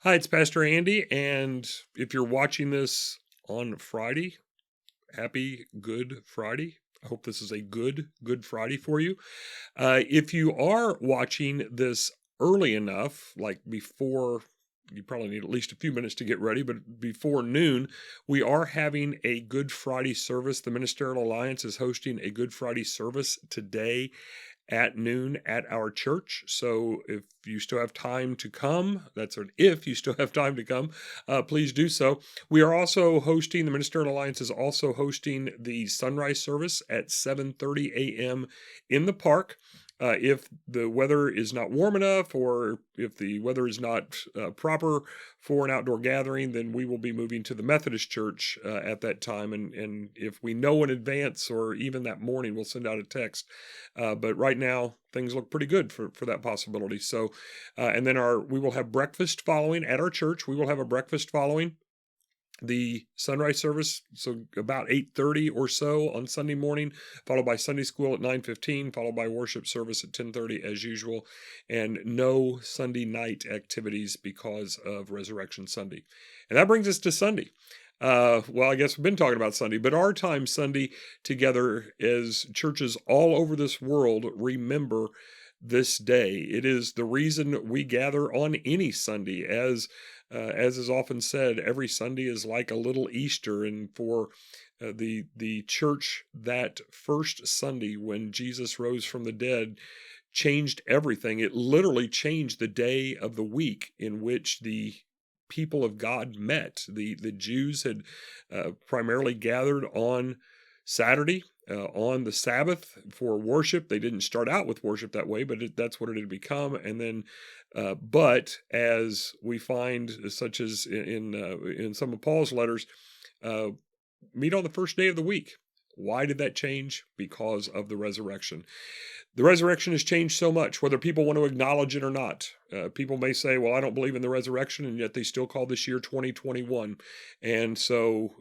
Hi, it's Pastor Andy, and if you're watching this on Friday, happy Good Friday. I hope this is a Good Friday for you. If you are watching this early enough, like before, you probably need at least a few minutes to get ready, but before noon, we are having a Good Friday service. The Ministerial Alliance is hosting a Good Friday service today at noon at our church. So if you still have time to come, that's an if you still have time to come, please do so. We are also hosting, the Ministerial Alliance is also hosting the sunrise service at 7:30 a.m. in the park. If the weather is not warm enough or if the weather is not proper for an outdoor gathering, then we will be moving to the Methodist Church at that time. And if we know in advance or even that morning, we'll send out a text. But right now, things look pretty good for that possibility. So, and then we will have breakfast following at our church. We will have a breakfast following the sunrise service, so about 8:30 or so on Sunday morning, followed by Sunday school at 9:15, followed by worship service at 10:30 as usual, and no Sunday night activities because of Resurrection Sunday. And that brings us to Sunday. Well, I guess we've been talking about Sunday, but our time Sunday together as churches all over this world remember this day. It is the reason we gather on any Sunday, as is often said, every Sunday is like a little Easter, and for the church, that first Sunday when Jesus rose from the dead changed everything. It literally changed the day of the week in which the people of God met. The Jews had primarily gathered on Saturday, on the Sabbath for worship. They didn't start out with worship that way, but that's what it had become. And then, but as we find, such as in some of Paul's letters, uh, meet on the first day of the week. Why did that change? Because of the resurrection. The resurrection has changed so much, whether people want to acknowledge it or not. People may say, well, I don't believe in the resurrection, and yet they still call this year 2021. And so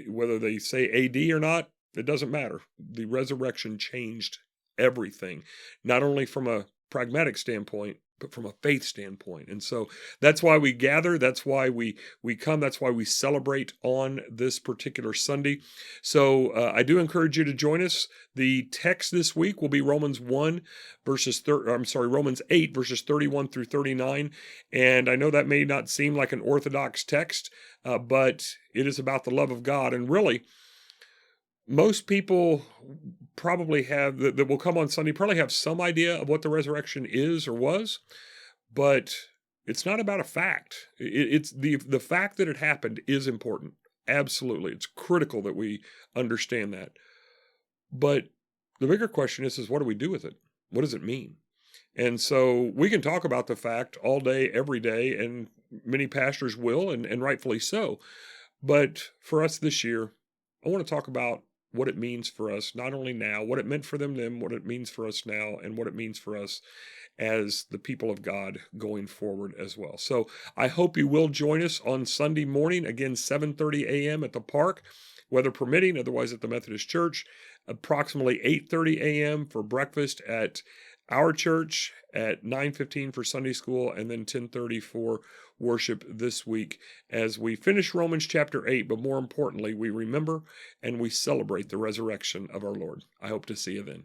whether they say AD or not, it doesn't matter. The resurrection changed everything, not only from a pragmatic standpoint, but from a faith standpoint. And so that's why we gather. That's why we come. That's why we celebrate on this particular Sunday. So I do encourage you to join us. The text this week will be Romans 8 verses 31 through 39. And I know that may not seem like an orthodox text, but it is about the love of God. And really, most people probably have that will come on Sunday probably have some idea of what the resurrection is or was, but it's not about a fact. It's the fact that it happened is important. Absolutely, it's critical that we understand that. But the bigger question is what do we do with it? What does it mean? And so we can talk about the fact all day, every day, and many pastors will, and rightfully so. But for us this year, I want to talk about what it means for us, not only now, what it meant for them then, what it means for us now, and what it means for us as the people of God going forward as well. So I hope you will join us on Sunday morning, again, 7:30 a.m. at the park, weather permitting, otherwise at the Methodist Church, approximately 8:30 a.m. for breakfast at our church, at 9:15 for Sunday school, and then 10:30 for worship this week as we finish Romans chapter 8, but more importantly, we remember and we celebrate the resurrection of our Lord. I hope to see you then.